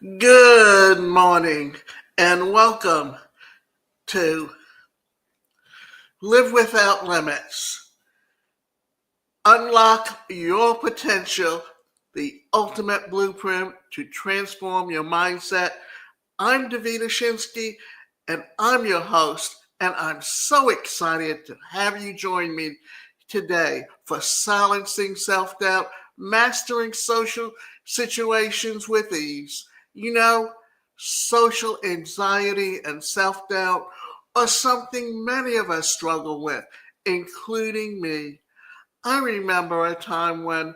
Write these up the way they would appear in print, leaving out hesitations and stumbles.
Good morning and welcome to Live Without Limits. Unlock your potential, the ultimate blueprint to transform your mindset. I'm Davina Shinsky and I'm your host, and I'm so excited to have you join me today for Silencing Self-Doubt, Mastering Social Situations with Ease. You know, social anxiety and self-doubt are something many of us struggle with, including me. I remember a time when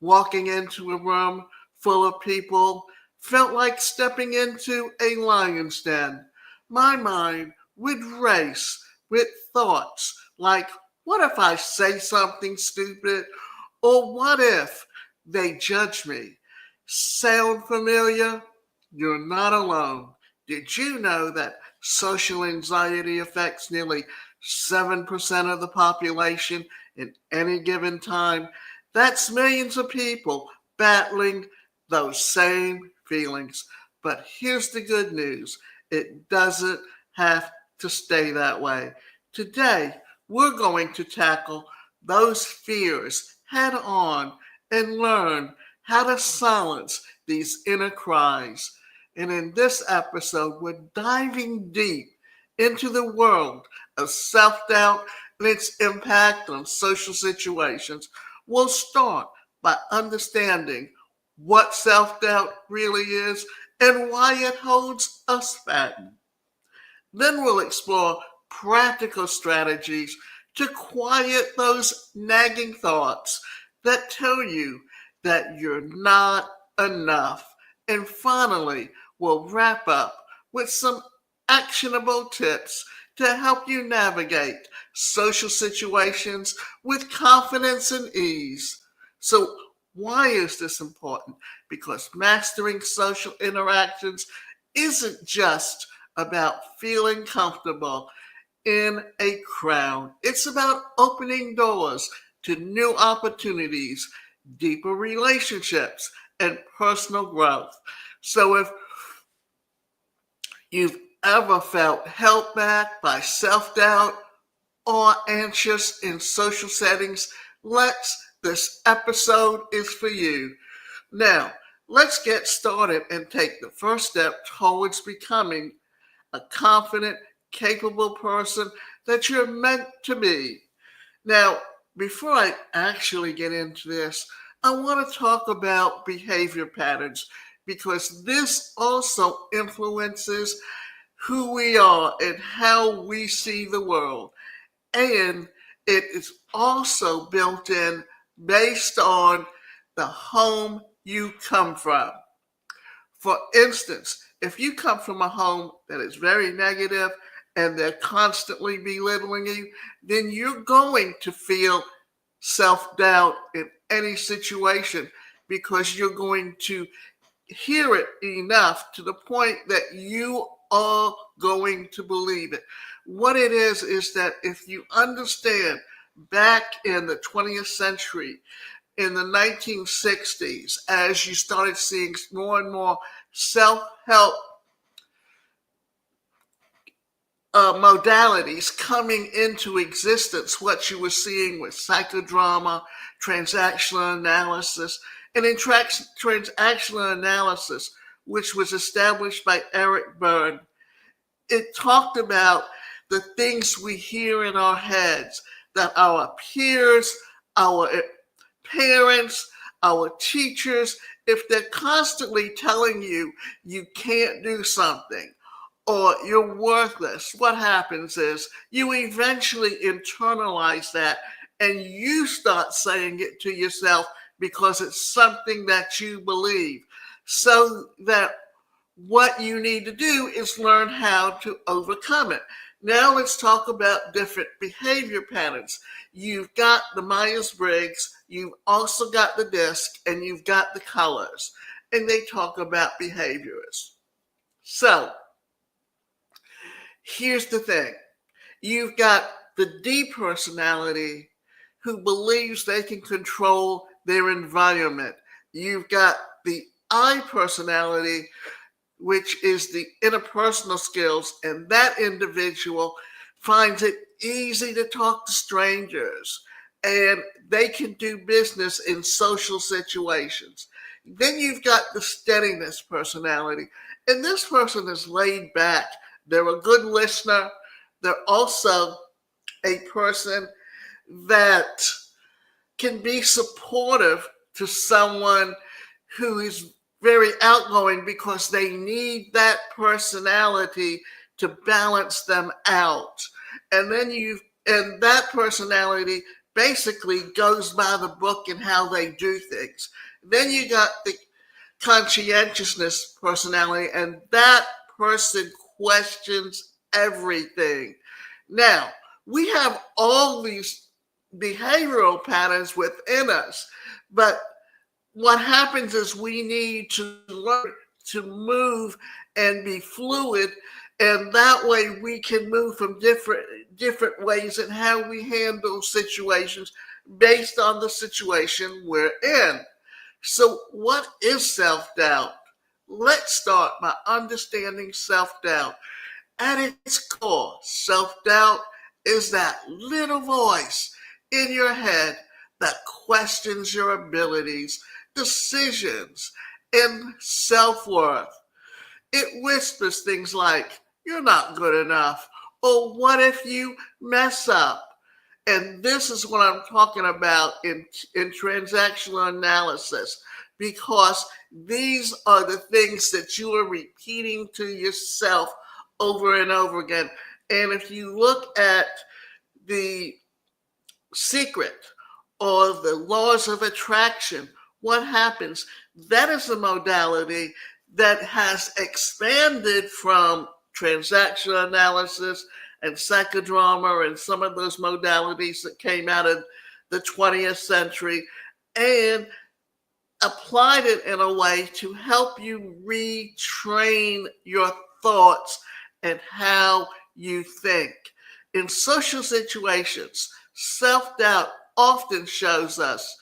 walking into a room full of people felt like stepping into a lion's den. My mind would race with thoughts like, what if I say something stupid? Or what if they judge me? Sound familiar? You're not alone. Did you know that social anxiety affects nearly 7% of the population in any given time? That's millions of people battling those same feelings. But here's the good news, it doesn't have to stay that way. Today, we're going to tackle those fears head on and learn how to silence these inner cries. And in this episode, we're diving deep into the world of self doubt and its impact on social situations. We'll start by understanding what self doubt really is and why it holds us back. Then we'll explore practical strategies to quiet those nagging thoughts that tell you that you're not enough. And finally, we'll wrap up with some actionable tips to help you navigate social situations with confidence and ease. So, why is this important? Because mastering social interactions isn't just about feeling comfortable in a crowd. It's about opening doors to new opportunities, deeper relationships, and personal growth. So if you've ever felt held back by self doubt or anxious in social settings, this episode is for you. Now, let's get started and take the first step towards becoming a confident, capable person that you're meant to be. Now, before I actually get into this, I want to talk about behavior patterns because this also influences who we are and how we see the world. And it is also built in based on the home you come from. For instance, if you come from a home that is very negative and they're constantly belittling you, then you're going to feel self doubt in any situation because you're going to hear it enough to the point that you are going to believe it. What it is that if you understand back in the 20th century, in the 1960s, as you started seeing more and more self-help modalities coming into existence, what you were seeing with psychodrama, transactional analysis, and in transactional analysis, which was established by Eric Berne, it talked about the things we hear in our heads that our peers, our parents, our teachers, if they're constantly telling you you can't do something or you're worthless, what happens is you eventually internalize that and you start saying it to yourself because it's something that you believe. So that what you need to do is learn how to overcome it. Now let's talk about different behavior patterns. You've got the Myers-Briggs, you've also got the DISC, and you've got the colors. And they talk about behaviors. So here's the thing. You've got the D personality who believes they can control their environment. You've got the I personality which is the interpersonal skills, and that individual finds it easy to talk to strangers and they can do business in social situations. Then you've got the steadiness personality, and this person is laid back. They're a good listener. They're also a person that can be supportive to someone who is very outgoing because they need that personality to balance them out. And then and that personality basically goes by the book and how they do things. Then you got the conscientiousness personality, and that person questions everything. Now, we have all these behavioral patterns within us, but what happens is we need to learn to move and be fluid, and that way we can move from different ways in how we handle situations based on the situation we're in. So what is self-doubt? Let's start by understanding self-doubt. At its core, self-doubt is that little voice in your head that questions your abilities, decisions, and self-worth. It whispers things like, you're not good enough, or what if you mess up? And this is what I'm talking about in transactional analysis, because these are the things that you are repeating to yourself over and over again. And if you look at the secret or the laws of attraction, what happens? That is a modality that has expanded from transactional analysis and psychodrama and some of those modalities that came out of the 20th century, and applied it in a way to help you retrain your thoughts and how you think. In social situations, self-doubt often shows us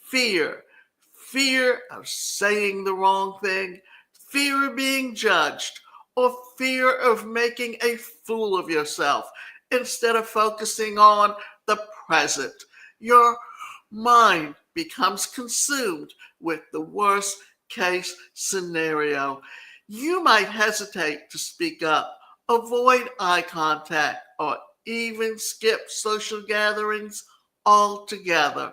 fear. Fear of saying the wrong thing, fear of being judged, or fear of making a fool of yourself instead of focusing on the present. Your mind becomes consumed with the worst case scenario. You might hesitate to speak up, avoid eye contact, or even skip social gatherings altogether.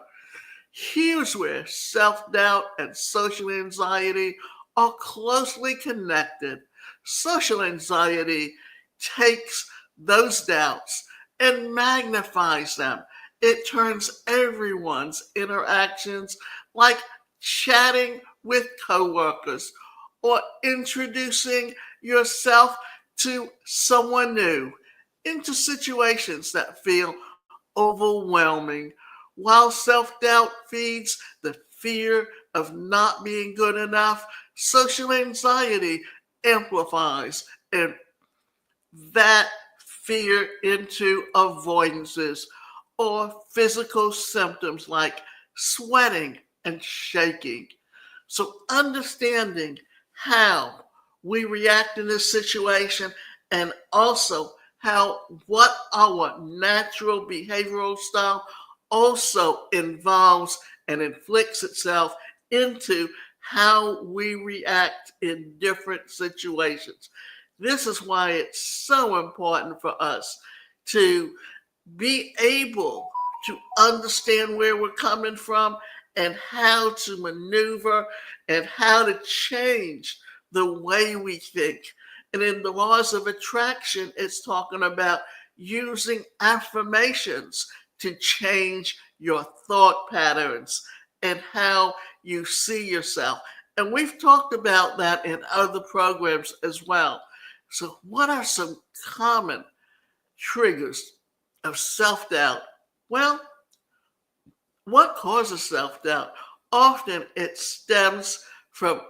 Here's where self-doubt and social anxiety are closely connected. Social anxiety takes those doubts and magnifies them. It turns everyone's interactions, like chatting with coworkers or introducing yourself to someone new, into situations that feel overwhelming, while self-doubt feeds the fear of not being good enough. Social anxiety amplifies and that fear into avoidances or physical symptoms like sweating and shaking. So understanding how we react in this situation, and also how what our natural behavioral style also involves and inflicts itself into how we react in different situations. This is why it's so important for us to be able to understand where we're coming from and how to maneuver and how to change the way we think. And in the laws of attraction, it's talking about using affirmations to change your thought patterns and how you see yourself. And we've talked about that in other programs as well. So, what are some common triggers of self-doubt? Well, what causes self-doubt? Often it stems from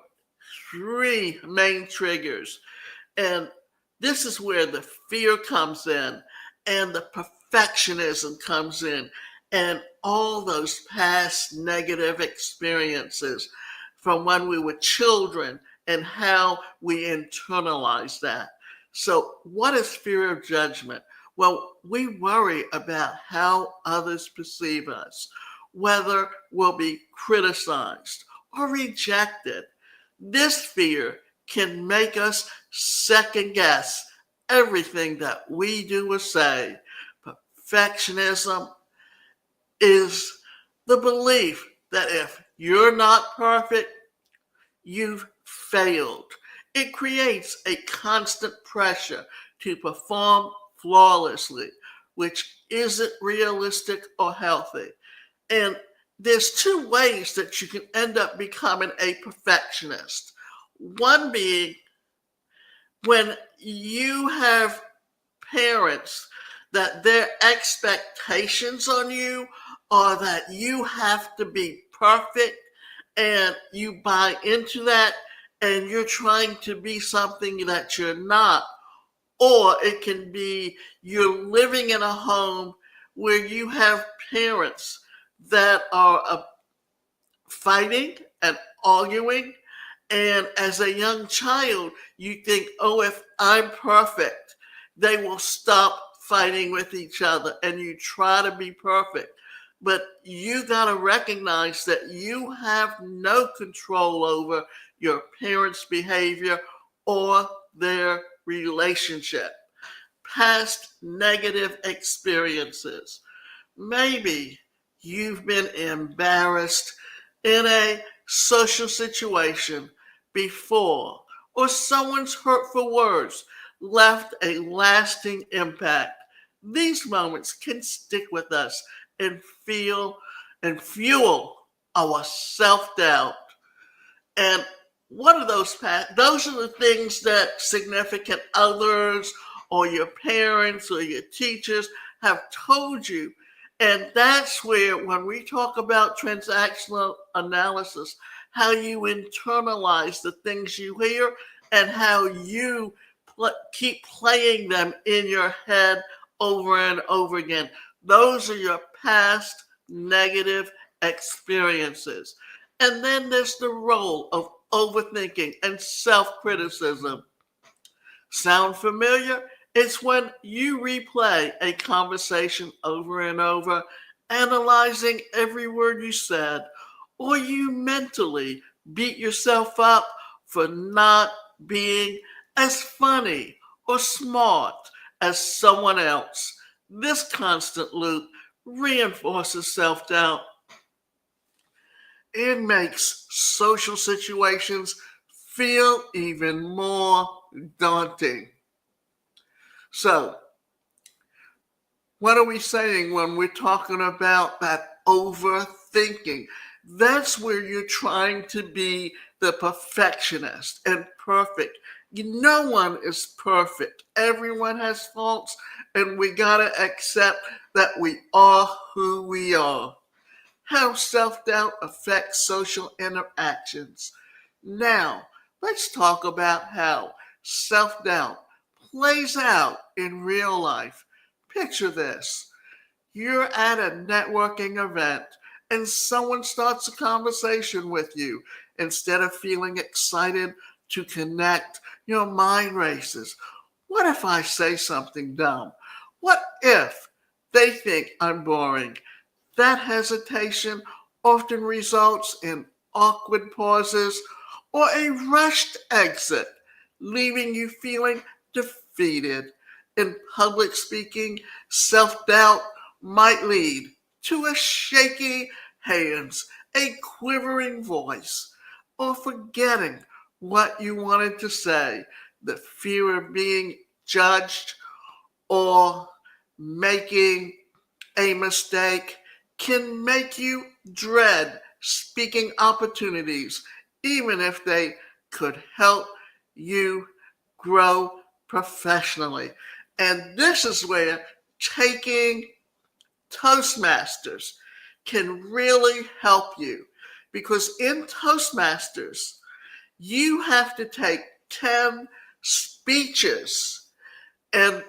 three main triggers. And this is where the fear comes in and the perfectionism comes in and all those past negative experiences from when we were children and how we internalize that. So, what is fear of judgment? Well, we worry about how others perceive us, whether we'll be criticized or rejected. This fear can make us second guess everything that we do or say. Perfectionism is the belief that if you're not perfect, you've failed. It creates a constant pressure to perform flawlessly, which isn't realistic or healthy. And there's two ways that you can end up becoming a perfectionist. One being when you have parents that their expectations on you are that you have to be perfect and you buy into that and you're trying to be something that you're not. Or it can be you're living in a home where you have parents that are fighting and arguing. And as a young child, you think, oh, if I'm perfect, they will stop fighting with each other. And you try to be perfect. But you got to recognize that you have no control over your parents' behavior or their relationship. Past negative experiences. Maybe you've been embarrassed in a social situation before, or someone's hurtful words left a lasting impact. These moments can stick with us and feel and fuel our self-doubt. And what are those past? Those are the things that significant others or your parents or your teachers have told you. And that's where, when we talk about transactional analysis, how you internalize the things you hear and how you keep playing them in your head over and over again. Those are your past negative experiences. And then there's the role of overthinking and self-criticism. Sound familiar? It's when you replay a conversation over and over, analyzing every word you said, or you mentally beat yourself up for not being as funny or smart as someone else. This constant loop reinforces self-doubt. It makes social situations feel even more daunting. So, what are we saying when we're talking about that overthinking? That's where you're trying to be the perfectionist and perfect. No one is perfect. Everyone has faults, and we gotta accept that we are who we are. How self-doubt affects social interactions. Now, let's talk about how self-doubt plays out in real life. Picture this. You're at a networking event and someone starts a conversation with you. Instead of feeling excited to connect, your mind races. What if I say something dumb? What if they think I'm boring? That hesitation often results in awkward pauses or a rushed exit, leaving you feeling defeated. In public speaking, self-doubt might lead to a shaky hands, a quivering voice, or forgetting what you wanted to say. The fear of being judged or making a mistake can make you dread speaking opportunities, even if they could help you grow professionally. And this is where taking Toastmasters can really help you, because in Toastmasters, you have to take 10 speeches, and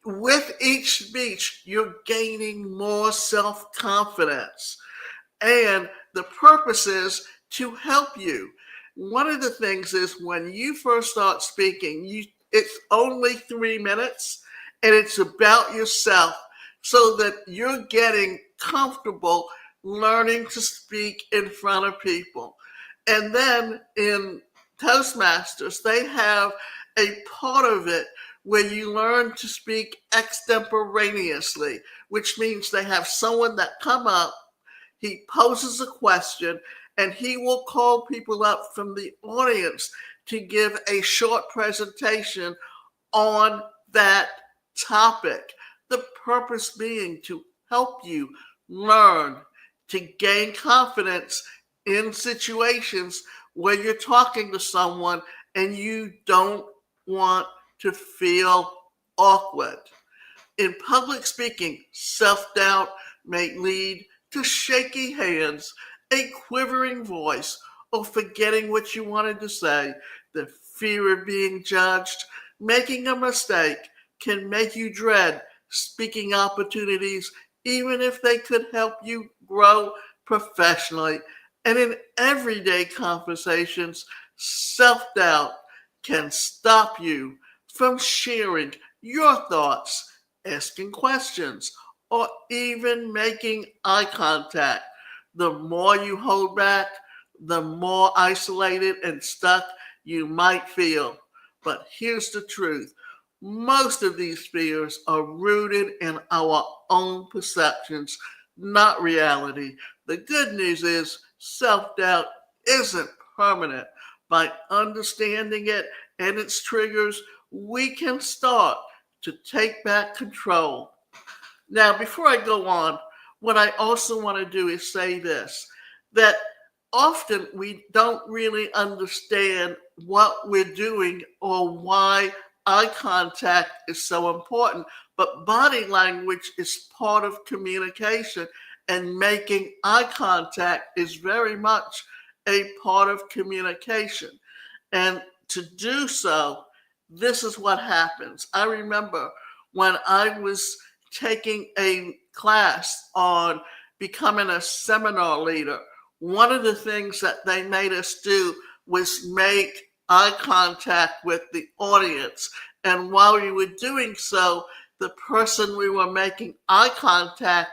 with each speech, you're gaining more self-confidence. And the purpose is to help you. One of the things is when you first start speaking, it's only 3 minutes and it's about yourself so that you're getting comfortable learning to speak in front of people. And then in Toastmasters, they have a part of it where you learn to speak extemporaneously, which means they have someone that come up, he poses a question, and he will call people up from the audience to give a short presentation on that topic. The purpose being to help you learn to gain confidence in situations where you're talking to someone and you don't want to feel awkward. In public speaking, self-doubt may lead to shaky hands, a quivering voice, or forgetting what you wanted to say. The fear of being judged, making a mistake, can make you dread speaking opportunities, even if they could help you grow professionally. And in everyday conversations, self-doubt can stop you from sharing your thoughts, asking questions, or even making eye contact. The more you hold back, the more isolated and stuck you might feel. But here's the truth: most of these fears are rooted in our own perceptions, not reality. The good news is self doubt isn't permanent. By understanding it and its triggers, we can start to take back control. Now, before I go on, what I also want to do is say this, that often we don't really understand what we're doing or why eye contact is so important. But body language is part of communication, and making eye contact is very much a part of communication. And to do so, this is what happens. I remember when I was taking a class on becoming a seminar leader, one of the things that they made us do was make eye contact with the audience. And while we were doing so, the person we were making eye contact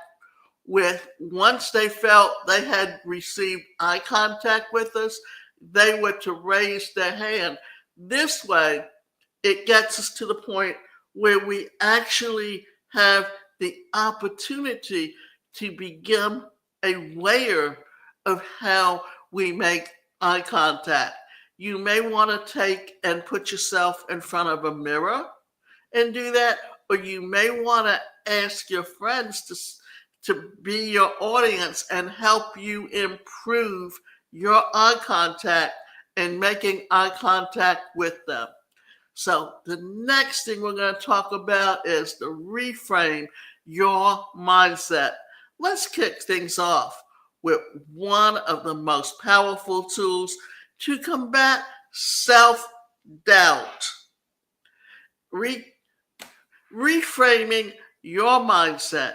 with, once they felt they had received eye contact with us, they were to raise their hand. This way, it gets us to the point where we actually have the opportunity to begin a layer of how we make eye contact. You may want to take and put yourself in front of a mirror and do that, or you may want to ask your friends to be your audience and help you improve your eye contact and making eye contact with them. So the next thing we're going to talk about is the reframe your mindset. Let's kick things off with one of the most powerful tools to combat self-doubt. Reframing your mindset.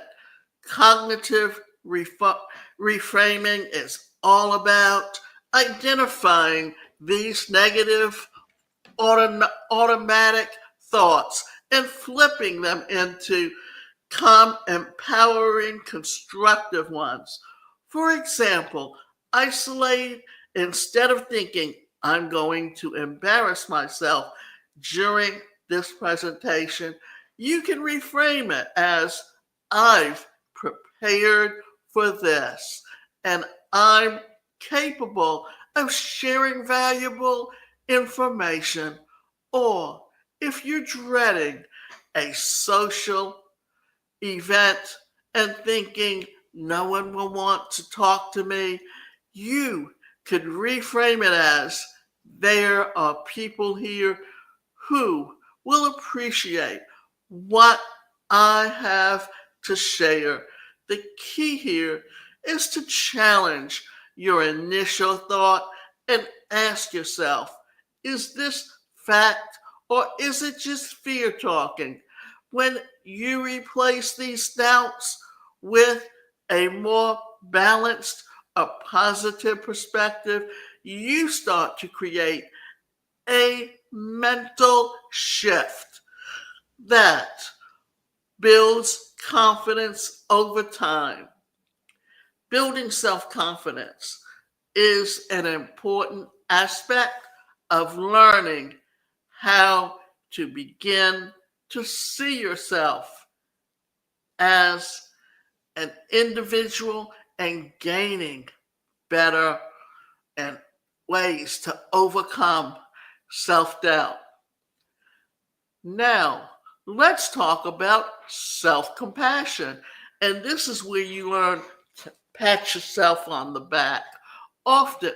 Cognitive reframing is all about identifying these negative automatic thoughts and flipping them into calm, empowering, constructive ones. For example, isolate instead of thinking, I'm going to embarrass myself during this presentation. You can reframe it as, I've prepared for this and I'm capable of sharing valuable information. Or if you're dreading a social event and thinking no one will want to talk to me, you could reframe it as, there are people here who will appreciate what I have to share. The key here is to challenge your initial thought and ask yourself, is this fact or is it just fear talking? When you replace these doubts with a more balanced, a positive perspective, you start to create a mental shift that builds confidence over time. Building self confidence is an important aspect of learning how to begin to see yourself as an individual and gaining better and ways to overcome self doubt. Now, let's talk about self compassion. And this is where you learn to pat yourself on the back. Often,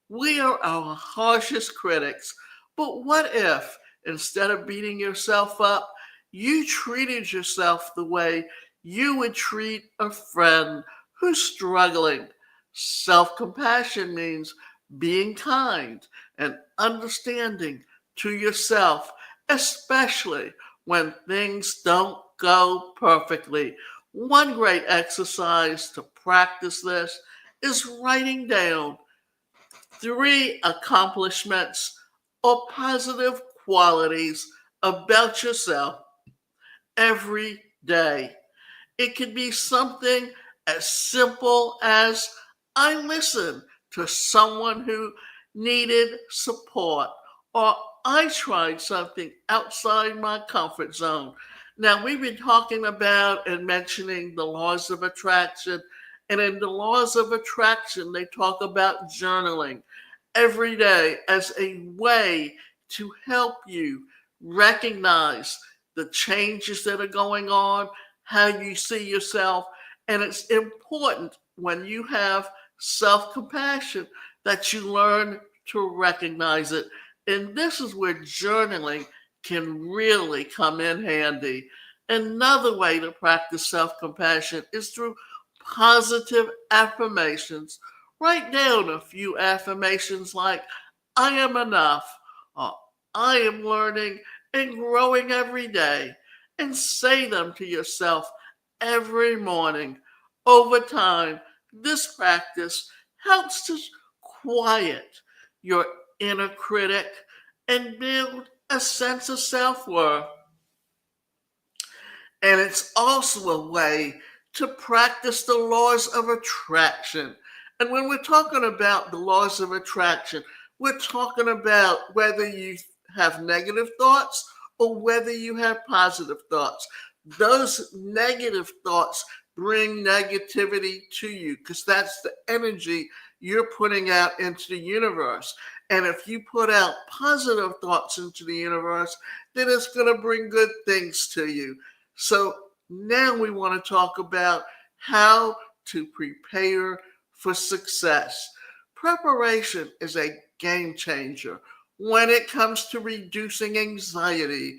we are our harshest critics. But what if, instead of beating yourself up, you treated yourself the way you would treat a friend who's struggling? Self compassion means being kind and understanding to yourself, especially when things don't go perfectly. One great exercise to practice this is writing down 3 accomplishments or positive qualities about yourself every day. It could be something as simple as I listened to someone who needed support, or I tried something outside my comfort zone. Now, we've been talking about and mentioning the laws of attraction, and in the laws of attraction, they talk about journaling every day as a way to help you recognize the changes that are going on, how you see yourself. And it's important when you have self compassion that you learn to recognize it. And this is where journaling can really come in handy. Another way to practice self compassion is through positive affirmations. Write down a few affirmations like, I am enough, or I am learning and growing every day, and say them to yourself every morning. Over time, this practice helps to quiet your inner critic and build a sense of self worth. And it's also a way to practice the laws of attraction. And when we're talking about the laws of attraction, we're talking about whether you have negative thoughts or whether you have positive thoughts. Those negative thoughts bring negativity to you because that's the energy you're putting out into the universe. And if you put out positive thoughts into the universe, then it's going to bring good things to you. So now we want to talk about how to prepare for success. Preparation is a game changer when it comes to reducing anxiety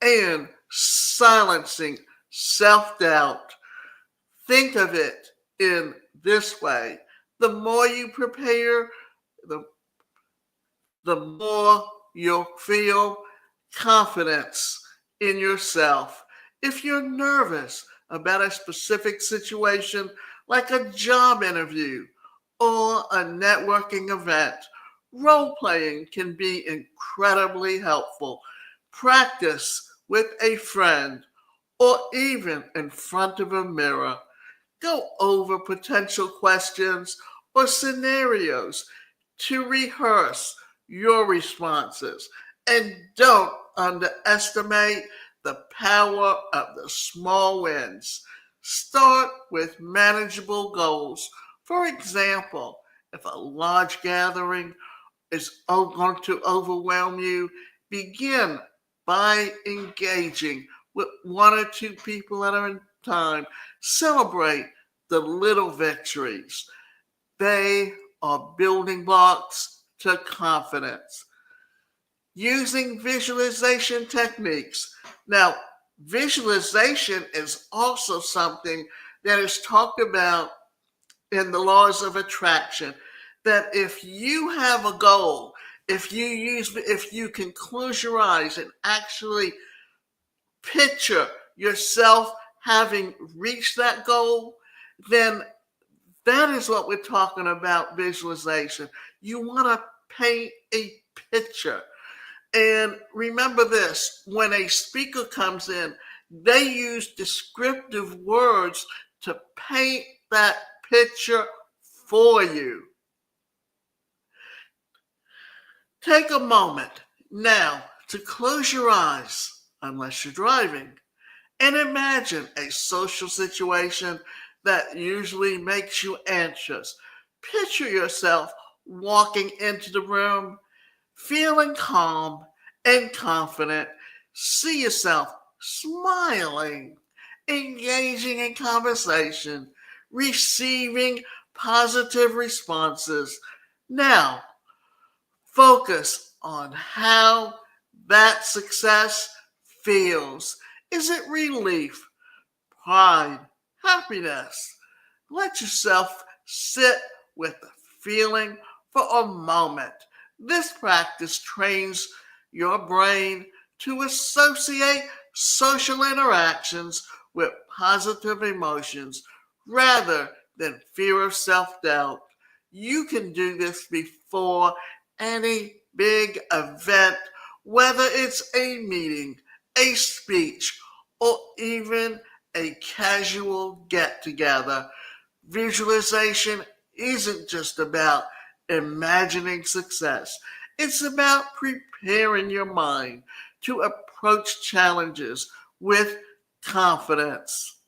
and silencing self doubt. Think of it in this way: the more you prepare, the, the more you'll feel confidence in yourself. If you're nervous about a specific situation, like a job interview or a networking event, role playing can be incredibly helpful. Practice with a friend or even in front of a mirror. Go over potential questions or scenarios to rehearse your responses. And don't underestimate the power of the small wins. Start with manageable goals. For example, if a large gathering is going to overwhelm you, begin by engaging with 1 or 2 people at a time. Celebrate the little victories. They are building blocks to confidence. Using visualization techniques. Now, visualization is also something that is talked about in the laws of attraction. That if you have a goal, if you can close your eyes and actually picture yourself having reached that goal, then that is what we're talking about visualization. You want to paint a picture. And remember this, when a speaker comes in, they use descriptive words to paint that picture for you. Take a moment now to close your eyes, unless you're driving, and imagine a social situation that usually makes you anxious. Picture yourself walking into the room, feeling calm and confident. See yourself smiling, engaging in conversation, receiving positive responses. Now, focus on how that success feels. Is it relief, pride, happiness? Let yourself sit with the feeling for a moment. This practice trains your brain to associate social interactions with positive emotions rather than fear of self doubt. You can do this before any big event, whether it's a meeting, a speech, or even a casual get together. Visualization isn't just about imagining success, it's about preparing your mind to approach challenges with confidence.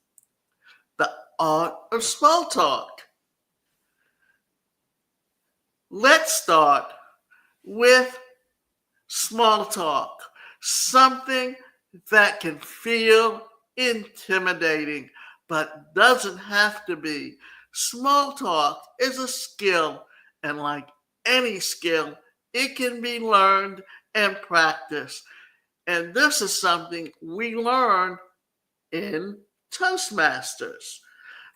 The art of small talk. Let's start with small talk, something that can feel intimidating but doesn't have to be. Small talk is a skill, and like any skill, it can be learned and practiced. And this is something we learn in Toastmasters.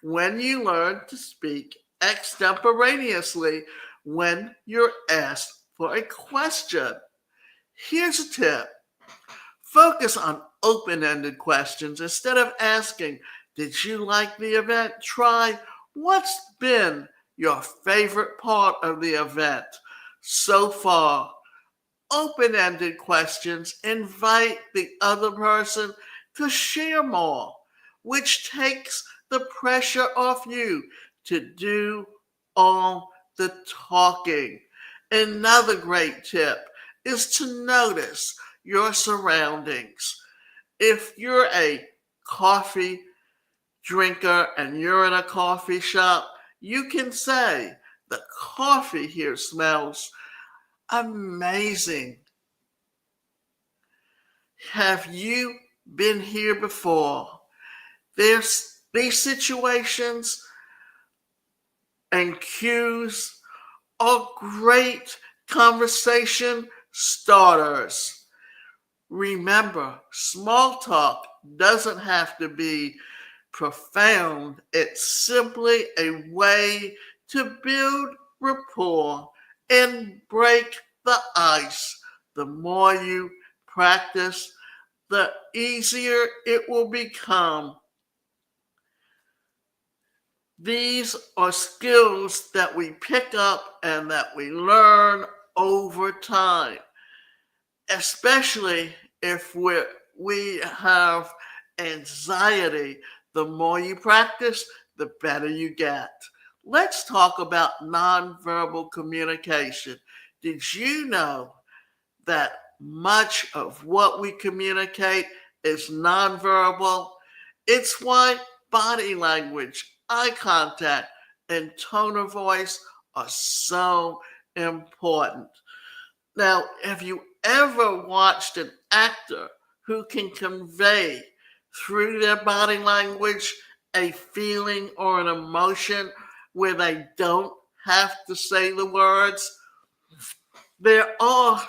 When you learn to speak extemporaneously when you're asked for a question. Here's a tip. Focus on open-ended questions instead of asking, did you like the event? Try, what's been your favorite part of the event so far? Open-ended questions invite the other person to share more, which takes the pressure off you to do all the talking. Another great tip is to notice your surroundings. If you're a coffee drinker and you're in a coffee shop, you can say, the coffee here smells amazing. Have you been here before? There's these situations and cues are great conversation starters. Remember, small talk doesn't have to be profound. It's simply a way to build rapport and break the ice. The more you practice, the easier it will become. These are skills that we pick up and that we learn over time, especially if we have anxiety. The more you practice, the better you get. Let's talk about nonverbal communication. Did you know that much of what we communicate is nonverbal? It's why body language, eye contact, and tone of voice are so important. Now, have you ever watched an actor who can convey through their body language a feeling or an emotion where they don't have to say the words? There are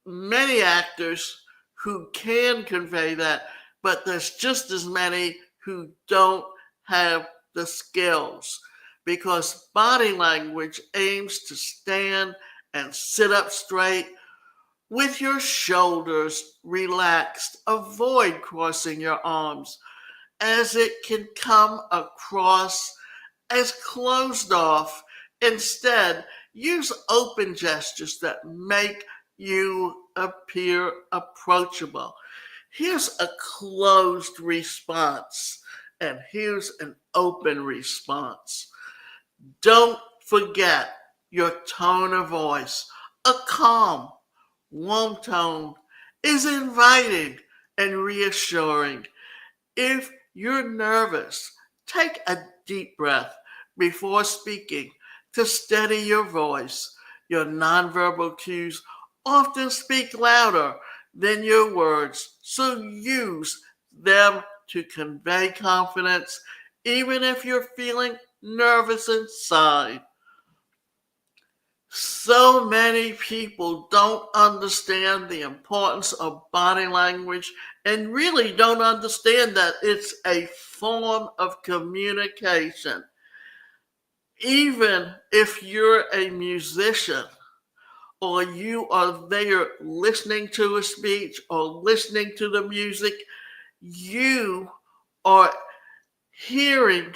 many actors who can convey that, but there's just as many who don't have the skills because body language aims to stand and sit up straight with your shoulders relaxed. Avoid crossing your arms as it can come across as closed off. Instead, Use open gestures that make you appear approachable. Here's a closed response, and here's an open response. Don't forget your tone of voice. A calm, warm tone is inviting and reassuring. If you're nervous, take a deep breath before speaking to steady your voice. Your nonverbal cues often speak louder than your words, so use them to convey confidence, even if you're feeling nervous inside. So many people don't understand the importance of body language and really don't understand that it's a form of communication. Even if you're a musician or you are there listening to a speech or listening to the music, you are hearing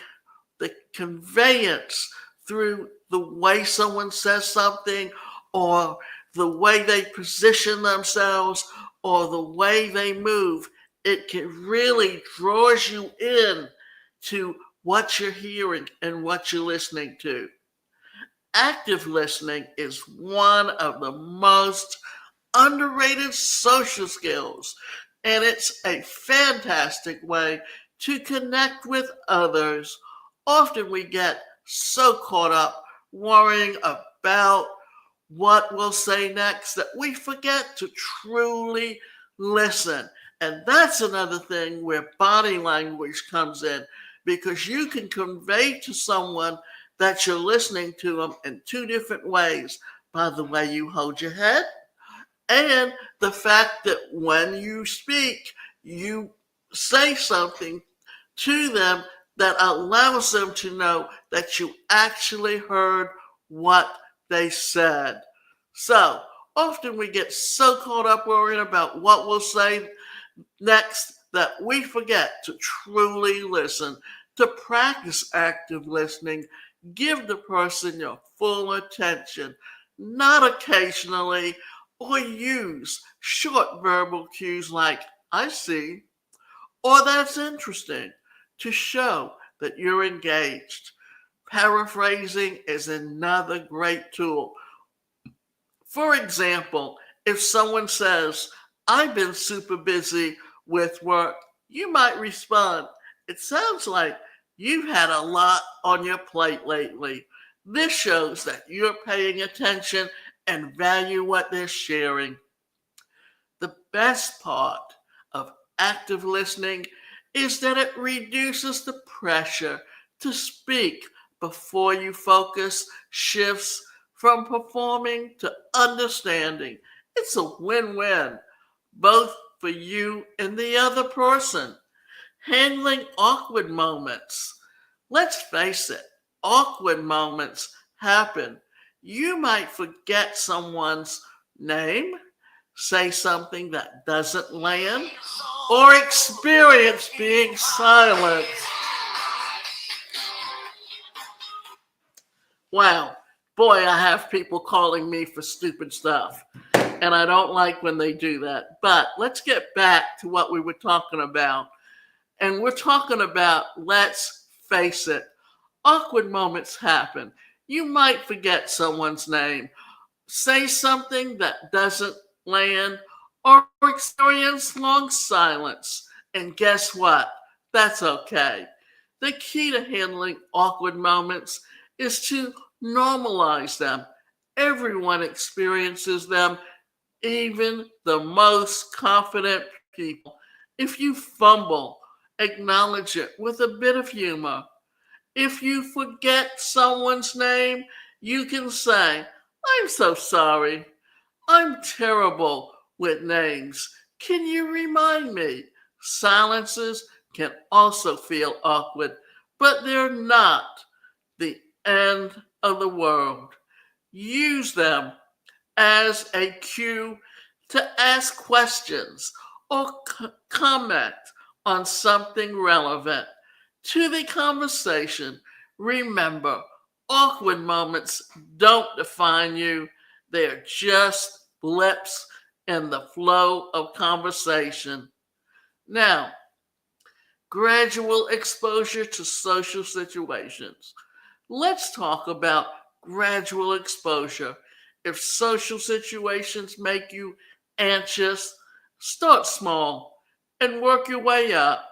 the conveyance through the way someone says something or the way they position themselves or the way they move. It can really draws you in to what you're hearing and what you're listening to. Active listening is one of the most underrated social skills, and it's a fantastic way to connect with others. Often we get so caught up worrying about what we'll say next that we forget to truly listen. And that's another thing where body language comes in, because you can convey to someone that you're listening to them in two different ways: by the way you hold your head and the fact that when you speak, you say something to them that allows them to know that you actually heard what they said. So often we get so caught up worrying about what we'll say next that we forget to truly listen. To practice active listening, give the person your full attention, not occasionally, or use short verbal cues like, I see, or that's interesting, to show that you're engaged. Paraphrasing is another great tool. For example, if someone says, I've been super busy with work, you might respond, it sounds like you've had a lot on your plate lately. This shows that you're paying attention and value what they're sharing. The best part of active listening is that it reduces the pressure to speak before you focus, shifts from performing to understanding. It's a win-win, both for you and the other person. Handling awkward moments. Let's face it, awkward moments happen. You might forget someone's name, say something that doesn't land, or experience being silent. Wow, boy, I have people calling me for stupid stuff, and I don't like when they do that. But let's get back to what we were talking about. And we're talking about, let's face it, awkward moments happen. You might forget someone's name, say something that doesn't land, or experience long silence. And guess what? That's okay. The key to handling awkward moments is to normalize them. Everyone experiences them, even the most confident people. If you fumble, acknowledge it with a bit of humor. If you forget someone's name, you can say, I'm so sorry. I'm terrible with names. Can you remind me? Silences can also feel awkward, but they're not the end of the world. Use them as a cue to ask questions or comment on something relevant to the conversation. Remember, Awkward moments don't define you, they're just blips in the flow of conversation. Now, gradual exposure to social situations. Let's talk about gradual exposure. If social situations make you anxious, start small and work your way up.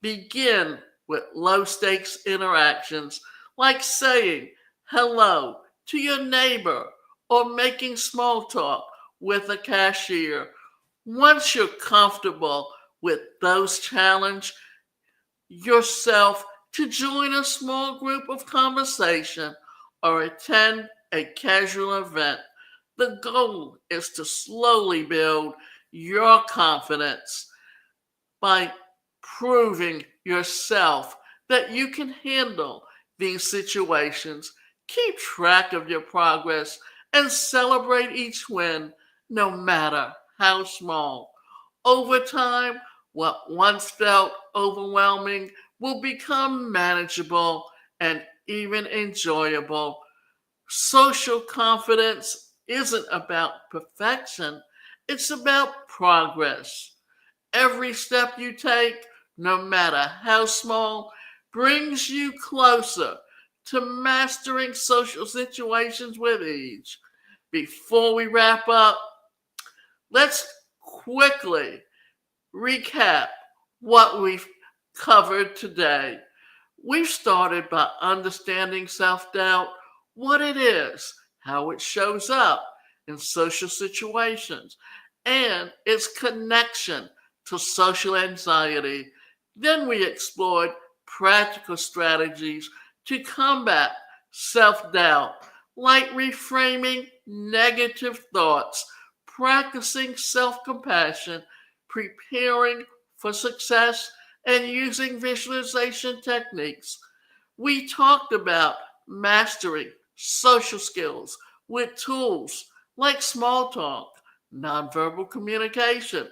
Begin with low stakes interactions like saying hello to your neighbor or making small talk with a cashier. Once you're comfortable with those challenges, yourself to join a small group of conversation or attend a casual event. The goal is to slowly build your confidence by proving yourself that you can handle these situations. Keep track of your progress and celebrate each win, no matter how small. Over time, what once felt overwhelming will become manageable and even enjoyable. Social confidence isn't about perfection, it's about progress. Every step you take, no matter how small, brings you closer to mastering social situations with ease. Before we wrap up, let's quickly recap what we've covered today. We've started by understanding self doubt, what it is, how it shows up in social situations, and its connection to social anxiety. Then we explored practical strategies to combat self doubt, like reframing negative thoughts, practicing self compassion, preparing for success, and using visualization techniques. We talked about mastering social skills with tools like small talk, nonverbal communication,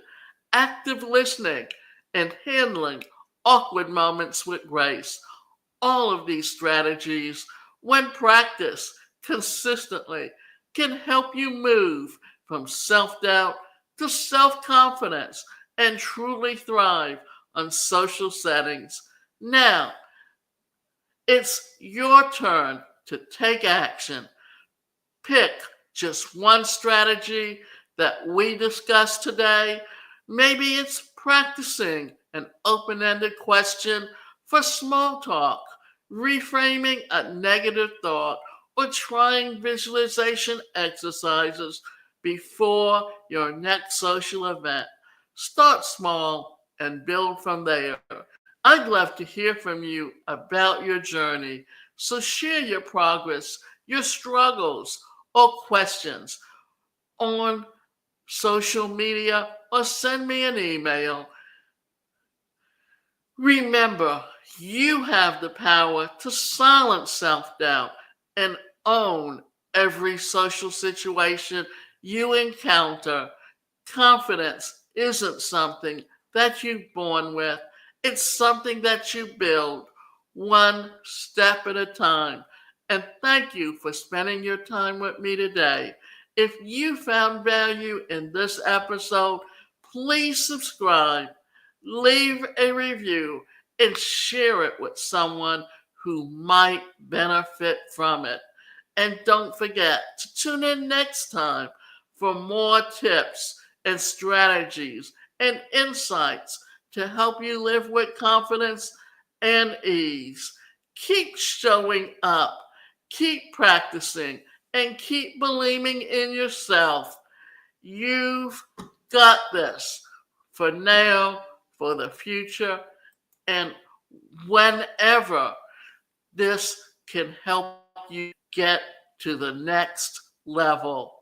active listening, and handling awkward moments with grace. All of these strategies, when practiced consistently, can help you move from self doubt to self confidence and truly thrive on social settings. Now, it's your turn to take action. Pick just one strategy that we discussed today. Maybe it's practicing an open ended question for small talk, reframing a negative thought, or trying visualization exercises before your next social event. Start small and build from there. I'd love to hear from you about your journey. So share your progress, your struggles, or questions on social media or send me an email. Remember, you have the power to silence self doubt and own every social situation you encounter. Confidence isn't something that you're born with, it's something that you build one step at a time. And thank you for spending your time with me today. If you found value in this episode, please subscribe, leave a review, and share it with someone who might benefit from it. And don't forget to tune in next time for more tips and strategies and insights to help you live with confidence and ease. Keep showing up, keep practicing, and keep believing in yourself. You've got this for now, for the future, and whenever this can help you get to the next level.